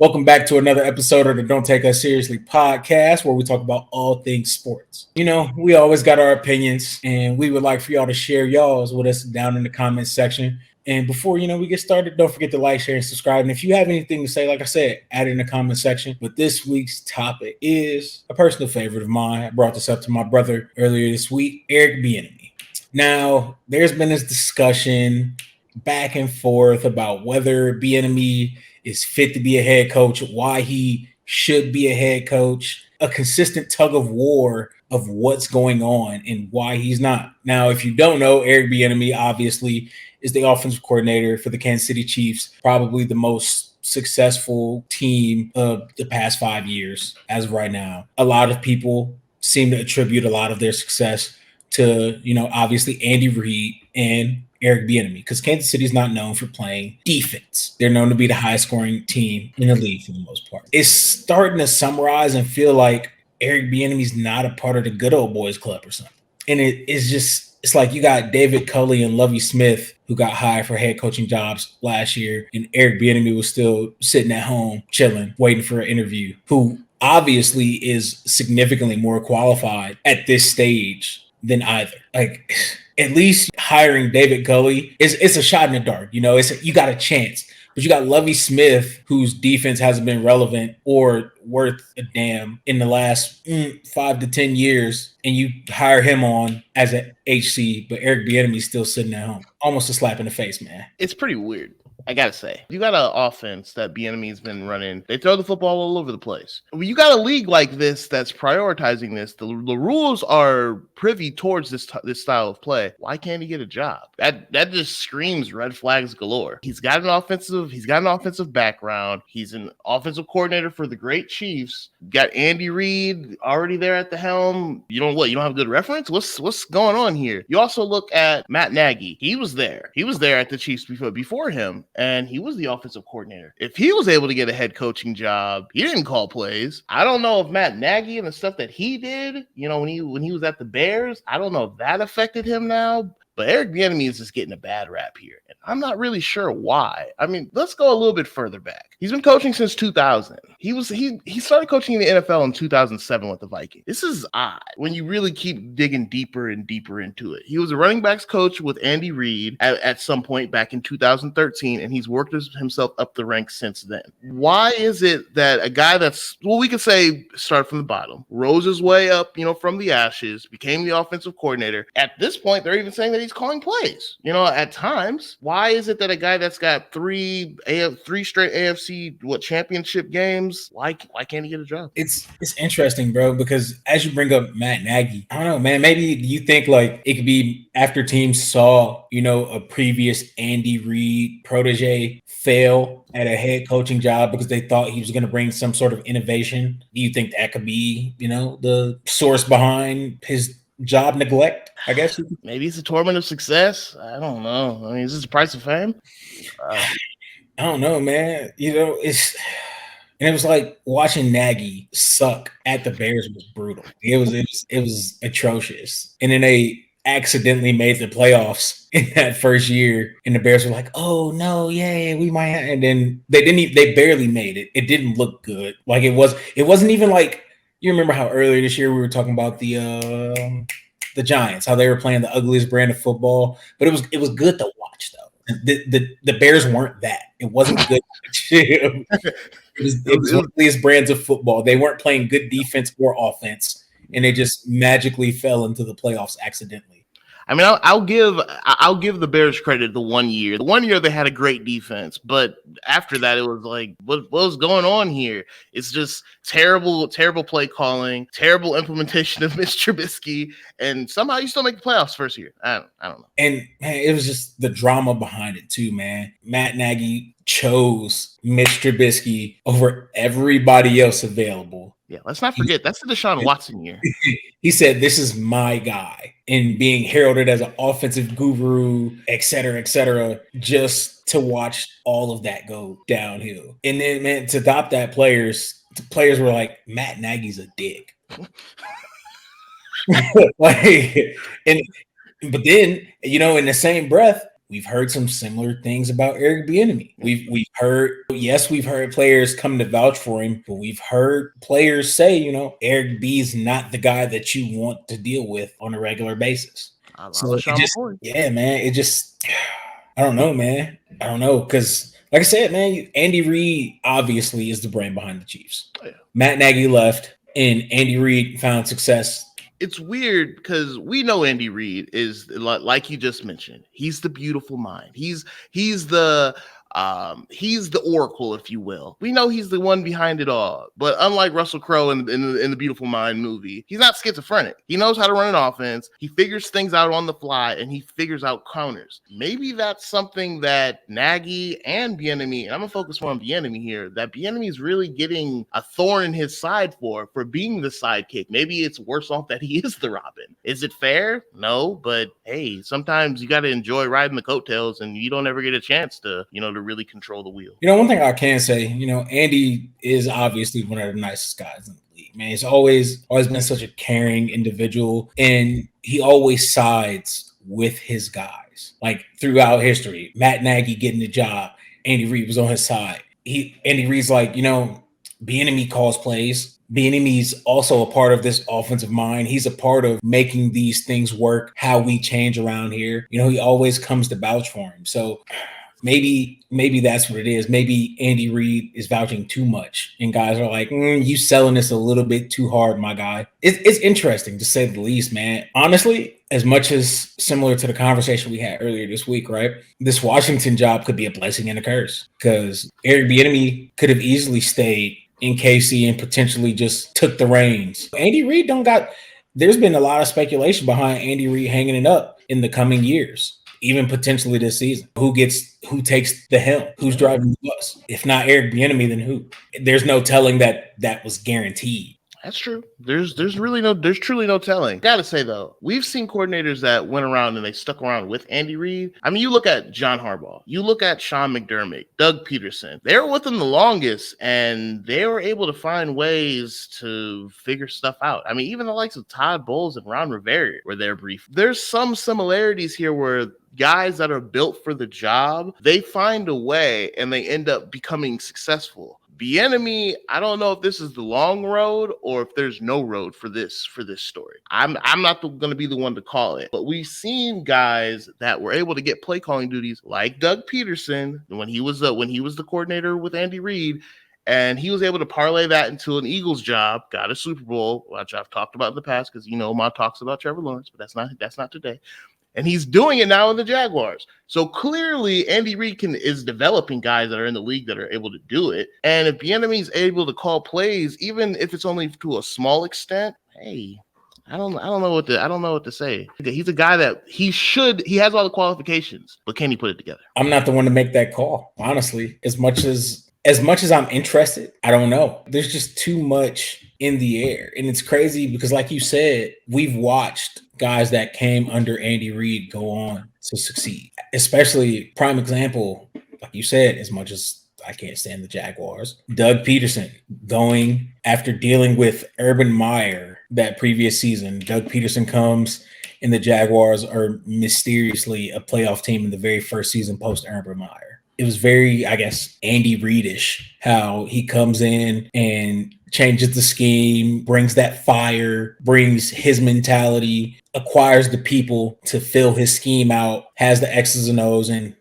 Welcome back to another episode of the Don't Take Us Seriously podcast, where we talk about all things sports. You know, we always got our opinions, and we would like for y'all to share y'all's with us down in the comments section. And before, we get started, don't forget to like, share, and subscribe. And if you have anything to say, like I said, add it in the comment section. But this week's topic is a personal favorite of mine. I brought this up to my brother earlier this week, Eric Bieniemy. Now, there's been this discussion back and forth about whether Bieniemy is fit to be a head coach, why he should be a head coach, a consistent tug of war of what's going on and why he's not. Now, if you don't know, Eric Bieniemy obviously is the offensive coordinator for the Kansas City Chiefs, probably the most successful team of the past 5 years as of right now. A lot of people seem to attribute a lot of their success to, obviously Andy Reid and Eric Bieniemy, because Kansas City is not known for playing defense. They're known to be the highest scoring team in the league for the most part. It's starting to summarize and feel like Eric Bieniemy's not a part of the good old boys club or something. And it's like you got David Culley and Lovie Smith who got hired for head coaching jobs last year, and Eric Bieniemy was still sitting at home chilling, waiting for an interview, who obviously is significantly more qualified at this stage than either. Like, at least hiring David Culley it's a shot in the dark. You got a chance. But you got Lovie Smith, whose defense hasn't been relevant or worth a damn in the last 5 to 10 years, and you hire him on as an HC, but Eric Bieniemy's still sitting at home. Almost a slap in the face, man. It's pretty weird. I gotta say, you got an offense that Bieniemy's been running. They throw the football all over the place. When you got a league like this that's prioritizing this, the rules are privy towards this style of play. Why can't he get a job? That just screams red flags galore. He's got an offensive background. He's an offensive coordinator for the great Chiefs. Got Andy Reid already there at the helm. You don't have a good reference? What's going on here? You also look at Matt Nagy. He was there at the Chiefs before him. And he was the offensive coordinator. If he was able to get a head coaching job, he didn't call plays. I don't know if Matt Nagy and the stuff that he did, when he was at the Bears, I don't know if that affected him now. But Eric Bieniemy is just getting a bad rap here. And I'm not really sure why. I mean, let's go a little bit further back. He's been coaching since 2000. He started coaching in the NFL in 2007 with the Vikings. This is odd when you really keep digging deeper and deeper into it. He was a running backs coach with Andy Reid at some point back in 2013, and he's worked himself up the ranks since then. Why is it that a guy we could say started from the bottom, rose his way up, from the ashes, became the offensive coordinator? At this point, they're even saying that he's calling plays, at times. Why is it that a guy that's got three straight AFC championship games, why can't he get a job? It's interesting, bro, because as you bring up Matt Nagy, I don't know, man, maybe you think like it could be after teams saw, a previous Andy Reid protege fail at a head coaching job because they thought he was going to bring some sort of innovation. Do you think that could be, the source behind his job neglect? I guess maybe it's a torment of success. I don't know. I mean, is this the price of fame? I don't know, man. It was like watching Nagy suck at the Bears was brutal. It was atrocious. And then they accidentally made the playoffs in that first year, and the Bears were like, "Oh no, yeah, we might have." And then they barely made it. It didn't look good. Like it wasn't even like, you remember how earlier this year we were talking about the Giants, how they were playing the ugliest brand of football, but it was good to watch though. The Bears weren't that. It wasn't good. It was the ugliest brands of football. They weren't playing good defense or offense, and they just magically fell into the playoffs accidentally. I mean, I'll give the Bears credit the 1 year. The 1 year they had a great defense, but after that it was like, what was going on here? It's just terrible play calling, terrible implementation of Mitch Trubisky, and somehow you still make the playoffs first year. I don't know. And man, it was just the drama behind it too, man. Matt Nagy chose Mitch Trubisky over everybody else available. Yeah, let's not forget, that's the Deshaun Watson year. He said, "This is my guy," and being heralded as an offensive guru, et cetera, just to watch all of that go downhill. And then, man, to adopt that, players were like, Matt Nagy's a dick. But then, in the same breath, we've heard some similar things about Eric Bieniemy. We've heard players come to vouch for him, but we've heard players say, Eric B is not the guy that you want to deal with on a regular basis. So yeah, man, I don't know, man. I don't know, because like I said, man, Andy Reid obviously is the brain behind the Chiefs. Oh, yeah. Matt Nagy left, and Andy Reid found success. It's weird because we know Andy Reid is, like you just mentioned, he's the beautiful mind. He's the oracle, if you will. We know he's the one behind it all. But unlike Russell Crowe in the Beautiful Mind movie, he's not schizophrenic. He knows how to run an offense. He figures things out on the fly, and he figures out counters. Maybe that's something that Nagy and Bieniemy, and I'm going to focus more on Bieniemy here, that Bieniemy is really getting a thorn in his side for being the sidekick. Maybe it's worse off that he is the Robin. Is it fair? No, but hey, sometimes you got to enjoy riding the coattails, and you don't ever get a chance to really control the wheel. One thing I can say, Andy is obviously one of the nicest guys in the league, man. He's always been such a caring individual, and he always sides with his guys. Like throughout history, Matt Nagy getting the job, Andy Reid was on his side. Andy Reid's like, Bieniemy calls plays. Bieniemy's also a part of this offensive mind. He's a part of making these things work, how we change around here. He always comes to vouch for him. So maybe that's what it is. Maybe Andy Reid is vouching too much, and guys are like, you selling this a little bit too hard, my guy. It's interesting, to say the least, man. Honestly, as much as similar to the conversation we had earlier this week, right? This Washington job could be a blessing and a curse, because Eric Bieniemy could have easily stayed in KC and potentially just took the reins. Andy Reid there's been a lot of speculation behind Andy Reid hanging it up in the coming years, even potentially this season. Who takes the helm? Who's driving the bus? If not Eric Bieniemy, then who? There's no telling that was guaranteed. That's true. There's truly no telling. Gotta say though, we've seen coordinators that went around and they stuck around with Andy Reid. I mean, you look at John Harbaugh, you look at Sean McDermott, Doug Peterson. They were with him the longest, and they were able to find ways to figure stuff out. I mean, even the likes of Todd Bowles and Ron Rivera were there brief. There's some similarities here where guys that are built for the job, they find a way and they end up becoming successful. Bieniemy, I don't know if this is the long road or if there's no road for this story. I'm not going to be the one to call it, but we've seen guys that were able to get play calling duties like Doug Peterson when he was the coordinator with Andy Reid, and he was able to parlay that into an Eagles job, got a Super Bowl, which I've talked about in the past because my talks about Trevor Lawrence, but that's not today. And he's doing it now in the Jaguars. So clearly, Andy Reid is developing guys that are in the league that are able to do it. And if Bieniemy is able to call plays, even if it's only to a small extent, hey, I don't know what to say. He's a guy that he has all the qualifications, but can he put it together? I'm not the one to make that call, honestly. As much as I'm interested, I don't know. There's just too much in the air. And it's crazy because, like you said, we've watched guys that came under Andy Reid go on to succeed. Especially prime example, like you said, as much as I can't stand the Jaguars, Doug Peterson going after dealing with Urban Meyer that previous season. Doug Peterson comes and the Jaguars are mysteriously a playoff team in the very first season post Urban Meyer. It was very, I guess, Andy Reid-ish how he comes in and changes the scheme, brings that fire, brings his mentality, acquires the people to fill his scheme out, has the X's and O's, and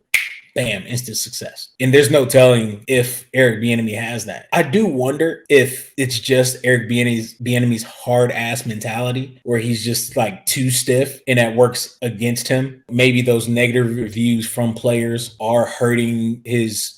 bam, instant success. And there's no telling if Eric Bieniemy has that. I do wonder if it's just Eric Bieniemy's hard ass mentality where he's just like too stiff and that works against him. Maybe those negative reviews from players are hurting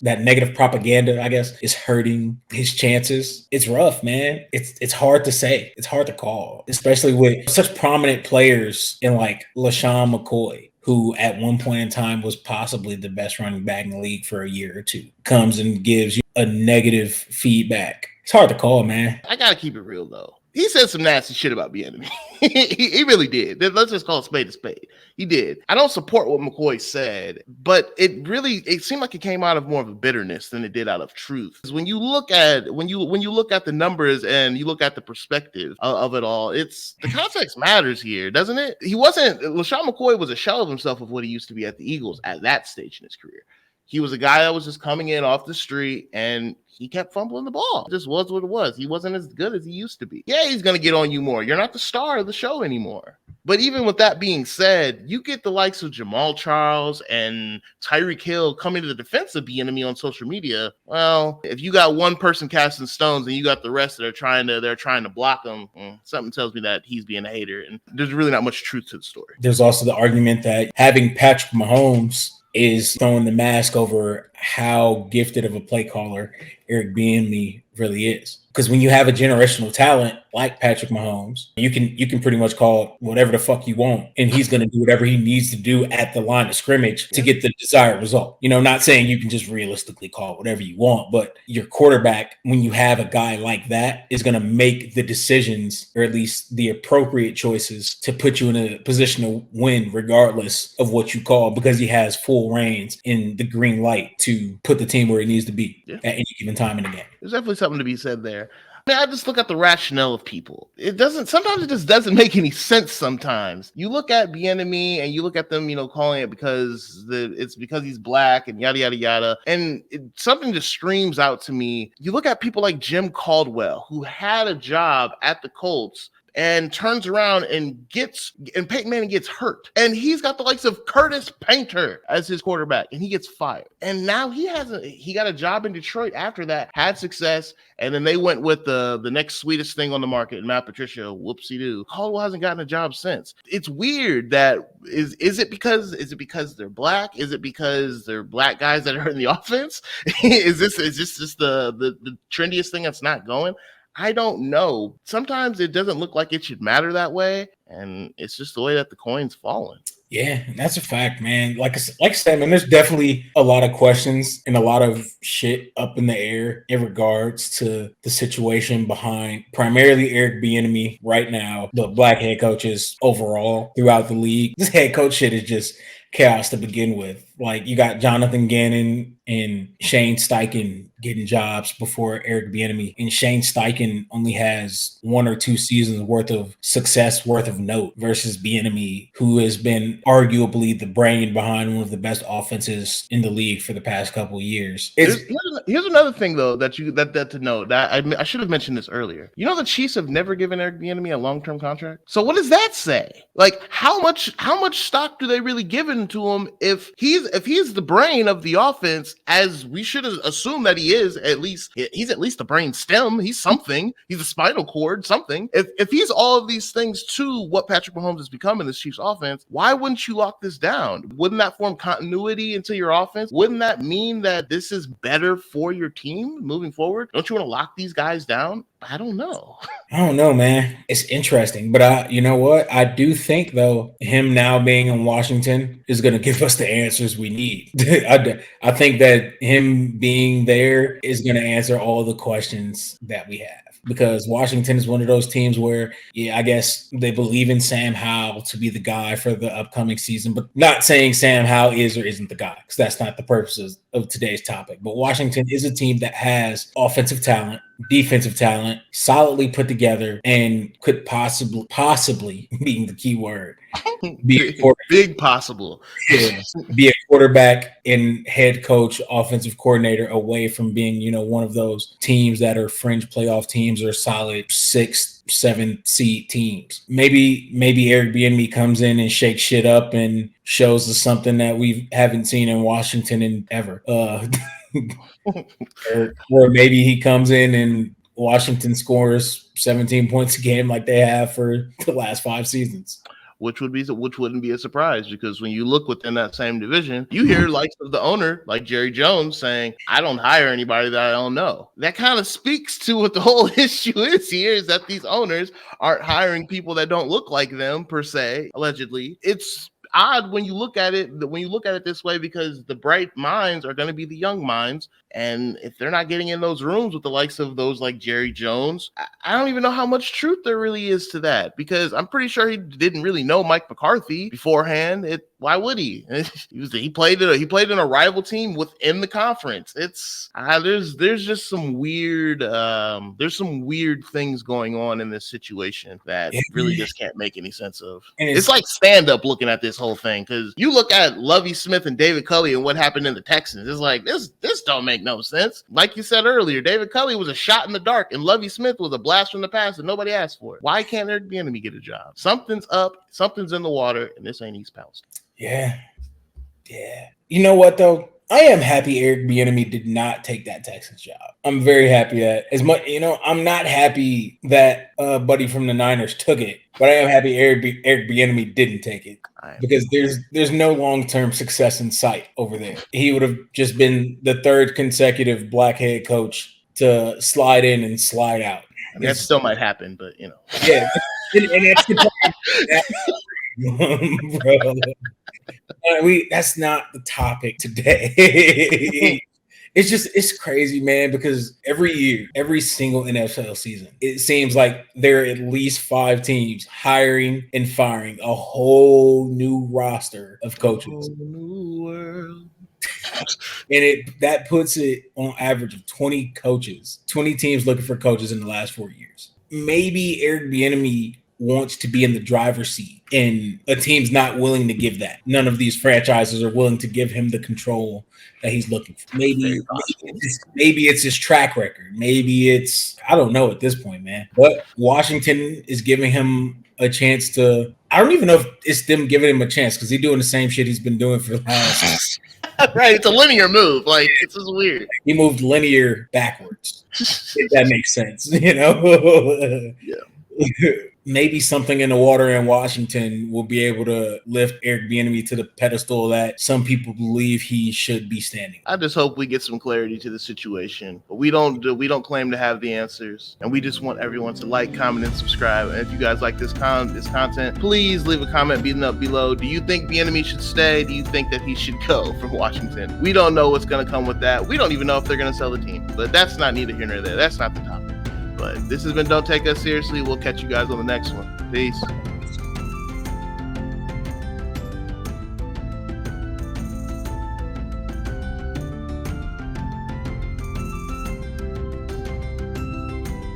that negative propaganda, I guess, is hurting his chances. It's rough, man. It's hard to say. It's hard to call, especially with such prominent players in like LaShawn McCoy, who at one point in time was possibly the best running back in the league for a year or two, comes and gives you a negative feedback. It's hard to call, man. I got to keep it real, though. he said some nasty shit about Bieniemy. He really did. Let's just call a spade a spade. He did. I don't support what McCoy said, but it seemed like it came out of more of a bitterness than it did out of truth. Because when you look at the numbers and you look at the perspective of it all, it's the context matters here, doesn't it? LaShawn McCoy was a shell of himself of what he used to be at the Eagles at that stage in his career. He was a guy that was just coming in off the street and he kept fumbling the ball. It just was what it was. He wasn't as good as he used to be. Yeah, he's going to get on you more. You're not the star of the show anymore. But even with that being said, you get the likes of Jamal Charles and Tyreek Hill coming to the defense of Bieniemy on social media. Well, if you got one person casting stones and you got the rest that they're trying to block him, something tells me that he's being a hater. And there's really not much truth to the story. There's also the argument that having Patrick Mahomes is throwing the mask over how gifted of a play caller Eric Bieniemy really is. Because when you have a generational talent like Patrick Mahomes, you can pretty much call whatever the fuck you want, and he's going to do whatever he needs to do at the line of scrimmage to get the desired result. Not saying you can just realistically call whatever you want, but your quarterback, when you have a guy like that, is going to make the decisions, or at least the appropriate choices, to put you in a position to win regardless of what you call, because he has full reins in the green light to put the team where it needs to be at any given time in the game. There's definitely something to be said there. I just look at the rationale of people. Sometimes it just doesn't make any sense sometimes. You look at Bieniemy and you look at them, calling it because it's because he's black and yada, yada, yada. And something just screams out to me. You look at people like Jim Caldwell, who had a job at the Colts and turns around and Peyton Manning gets hurt. And he's got the likes of Curtis Painter as his quarterback, and he gets fired. And now he got a job in Detroit after that, had success, and then they went with the next sweetest thing on the market, Matt Patricia, whoopsie-doo. Caldwell hasn't gotten a job since. It's weird that is it because they're black? Is it because they're black guys that are in the offense? Is this just the trendiest thing that's not going? I don't know. Sometimes it doesn't look like it should matter that way, and it's just the way that the coin's falling. Yeah, that's a fact, man. Like I said, man, there's definitely a lot of questions and a lot of shit up in the air in regards to the situation behind primarily Eric Bieniemy right now, the black head coaches overall throughout the league. This head coach shit is just chaos to begin with. Like, you got Jonathan Gannon and Shane Steichen getting jobs before Eric Bieniemy, and Shane Steichen only has 1 or 2 seasons worth of success worth of note versus Bieniemy, who has been arguably the brain behind one of the best offenses in the league for the past couple of years. Here's another thing though that to note that I should have mentioned this earlier. The Chiefs have never given Eric Bieniemy a long-term contract. So what does that say? Like, how much stock do they really give into him if he's the brain of the offense, as we should assume that he is? He's at least the brain stem. He's something. He's a spinal cord, something. If he's all of these things to what Patrick Mahomes has become in this Chiefs offense, why wouldn't you lock this down? Wouldn't that form continuity into your offense? Wouldn't that mean that this is better for your team moving forward? Don't you want to lock these guys down? I don't know. I don't know, man. It's interesting, but you know what? I do think, though, him now being in Washington is going to give us the answers we need. I think that him being there is going to answer all the questions that we have. Because Washington is one of those teams where, I guess they believe in Sam Howell to be the guy for the upcoming season, but not saying Sam Howell is or isn't the guy, because that's not the purposes of today's topic. But Washington is a team that has offensive talent, defensive talent, solidly put together, and could possibly being the key word, be a big possible. Be a quarterback and head coach, offensive coordinator away from being, one of those teams that are fringe playoff teams or solid 6, 7 seed teams. Maybe Eric Bieniemy comes in and shakes shit up and shows us something that we haven't seen in Washington in ever. Or maybe he comes in and Washington scores 17 points a game like they have for the last 5 seasons. Which wouldn't be a surprise, because when you look within that same division, you hear likes of the owner, like Jerry Jones, saying, I don't hire anybody that I don't know. That kind of speaks to what the whole issue is here, is that these owners aren't hiring people that don't look like them per se, allegedly. odd when you look at it this way, because the bright minds are going to be the young minds. And if they're not getting in those rooms with the likes of those like Jerry Jones, I don't even know how much truth there really is to that, because I'm pretty sure he didn't really know Mike McCarthy beforehand. Why would he? He played in a rival team within the conference. It's there's just some weird things going on in this situation that really just can't make any sense of. And it's like stand up looking at this whole thing, because you look at Lovie Smith and David Culley and what happened in the Texans. It's like this don't make no sense. Like you said earlier, David Culley was a shot in the dark, and Lovie Smith was a blast from the past, and nobody asked for it. Why can't Eric Bieniemy get a job? Something's up, something's in the water, and this ain't East Palestine. Yeah. You know what though? I am happy Eric Bieniemy did not take that Texans job. I'm very happy that, as much, I'm not happy that Buddy from the Niners took it, but I am happy Eric Bieniemy didn't take it, because there's no long-term success in sight over there. He would have just been the third consecutive black head coach to slide in and slide out. That still might happen, but Yeah, and that's the problem. Bro. That's not the topic today. It's crazy, man, because every year, every single NFL season, it seems like there are at least 5 teams hiring and firing a whole new roster of coaches. New world. And that puts it on average of 20 coaches, 20 teams looking for coaches in the last 4 years. Maybe Eric Bieniemy wants to be in the driver's seat, and a team's not willing to give that. None of these franchises are willing to give him the control that he's looking for. Maybe it's his track record. Maybe it's, I don't know at this point, man. But Washington is giving him a chance to, I don't even know if it's them giving him a chance, because he's doing the same shit he's been doing for the last. Right, it's a linear move. Like, it's just weird. He moved linear backwards. If that makes sense, Yeah. Maybe something in the water in Washington will be able to lift Eric Bieniemy to the pedestal that some people believe he should be standing. I just hope we get some clarity to the situation. But we don't claim to have the answers, and we just want everyone to like, comment, and subscribe. And if you guys like this content, please leave a comment below. Do you think Bieniemy should stay? Do you think that he should go from Washington? We don't know what's going to come with that. We don't even know if they're going to sell the team. But that's not neither here nor there. That's not the topic. But this has been Don't Take Us Seriously. We'll catch you guys on the next one. Peace.